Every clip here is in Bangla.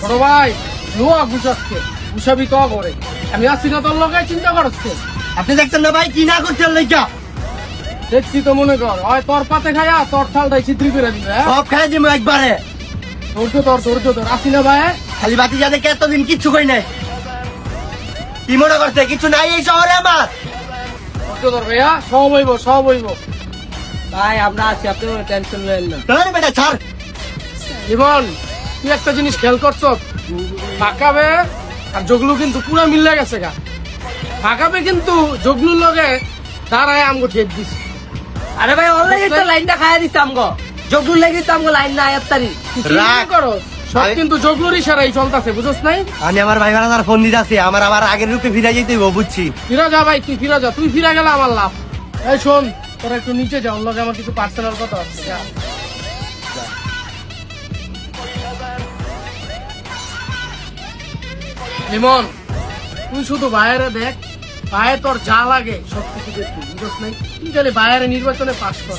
বড় ভাই লোয়া গুছাচ্ছে গুছাবি ক করে আমি আসছি না তোর লোকে চিন্তা করছে। আপনি দেখছেন না ভাই কি না করছেন লেখা? দেখছি তো মনে কর হয় তোর পাতে খাইয়া তোর ঠালটাই ছিদ্রি করে দিবে। সব খাই দিব একবারে। ধৈর্য তোর আসি না ভাই। খালি বাতি যাদেরকে এতদিন কিচ্ছু কই নাই, কি মনে করছে কিছু নাই এই শহরে আমার? ধৈর্য তোর ভাইয়া, সব হইব। ভাই আমরা আছি, আপনি টেনশন নেন না। ধর বেটা ছাড়। জীবন তুই একটা জিনিস খেয়াল করছ, ফাঁকাবে আর জগলু কিন্তু পুরা মিলে গেছে গা। ফাঁকাবে কিন্তু জগলুর লগে দাঁড়ায় আমগো ঠেপ দিস। আরে ভাই অলরেডি তো লাইনটা খাইয়া দিছে আমগো, জগদুল লাগিছে আমগো লাইন না আয়াত্তারি। রাখ। করস সব কিন্তু জগলুর ইশারাই চলতেছে, বুঝছ নাই? আমি আমার ভাই ভাড়াদার ফোন দিতে আছি, আমার আবার আগের রূপে ফিরে যেতে হইব, বুঝছি। ফিরা যা ভাই, তুই ফিরা যা, তুই ফিরা গেলে আমার লাভ। এই শোন তোরা একটু নিচে যা, ওর লগে আমার কিছু পার্সোনাল কথা আছে। যা। লিমন তুই শুধু বাইরে দেখ, বাইরে তোর যা লাগে সবকিছু দেখবি, বুঝছ নাই? তুই খালি বাইরে নির্বাচনে পাস কর,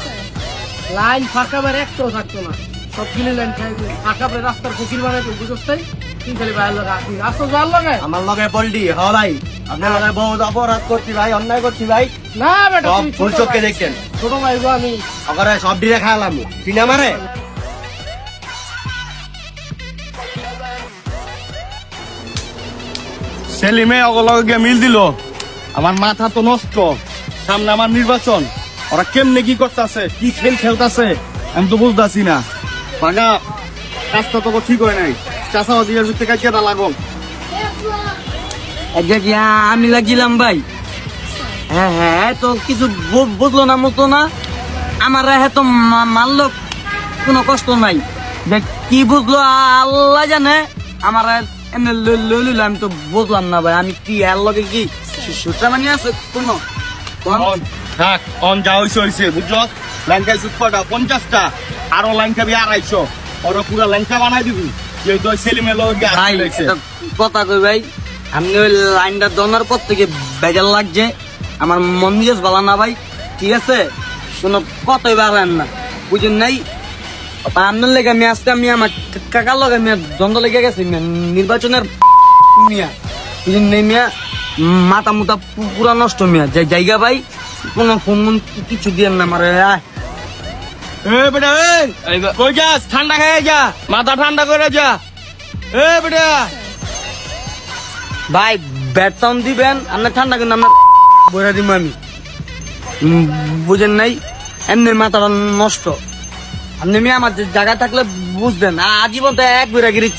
লাইন ফাঁকাবার একটাও থাকতো না, সবগুলি লাইন খাই ফাঁকাবে রাস্তার ফকির বানাই তুই, বুঝছ নাই? তুই খালি বাইরে লগে আসবি, আসতো যার লগে আমার লগে পল্টি হ ভাই, আপনার লগে বহুত অপরাধ করছি ভাই, অন্যায় করছি ভাই। না বেটা সব তুই ফুল ছোট চোখকে ভাই। দেখছেন। ছোট ভাই গো আমি। ওখানে সব ডিরে খাওয়ালাম, চিনা মারে। সেলিমে অগলগে মিল দিল, আমার মাথা তো নষ্ট। সামনে আমার নির্বাচন, ওরা কেমনে কি করতেছে, কি খেল খেলতেছে আমি তো বুঝতেছি না। বাগা কাজটা তো ঠিক হয় নাই, চাষা দিয়ে থেকে কেটা লাগল। আমি লাগিলাম ভাই। হ্যাঁ তো কিছু বুঝলো না মতো না, আমার হ্যাঁ তো মারলো, কোনো কষ্ট নাই। দেখ কি বুঝলো আল্লাহ জানে, আমার এমনি লইল আমি তো বুঝলাম না ভাই। আমি কি এর লগে কি সুটরা মানি আছে কোনো? থাক অন যা হয়েছে হয়েছে, বুঝল? লাইন খাই সুপারটা 50টা, আরো লাইন খাবি 250, ওরা পুরা লাইনটা বানাই দিবি। যেহেতু সেলিমের লগে ভাই একটা কথা কই ভাই, আমি ওই লাইনটা দনার পর থেকে বেজাল লাগছে, আমার মন মেজাজ ভালো না ভাই, ঠিক আছে? কোনো কথাই বাড়ান না, বুঝেন নাই? আপনার লেগে আমি আজকে আমি আমার কাকার লগে আমি দ্বন্দ্ব লেগে গেছি নির্বাচনের মিয়া, বুঝেন নাই মিয়া? মাথা মুথা পুরা নষ্ট মিয়া, জায়গা ভাই কোনো ফোন কিছু দিয়েন না আমার। বেটা কই যাস? ঠান্ডা খেয়ে যা, মাথা ঠান্ডা করে যা। বেটা ভাই ব্যাট সাউন্ড দিবেন, আপনার ঠান্ডা কিন্তু আপনার বইরা দিব আমি, বুঝেন নাই? এমনি মাথাটা নষ্ট। আপনি মেয়ে আমার জায়গা থাকলে বুঝবেন, আজীবন তো এক বইরা গিরি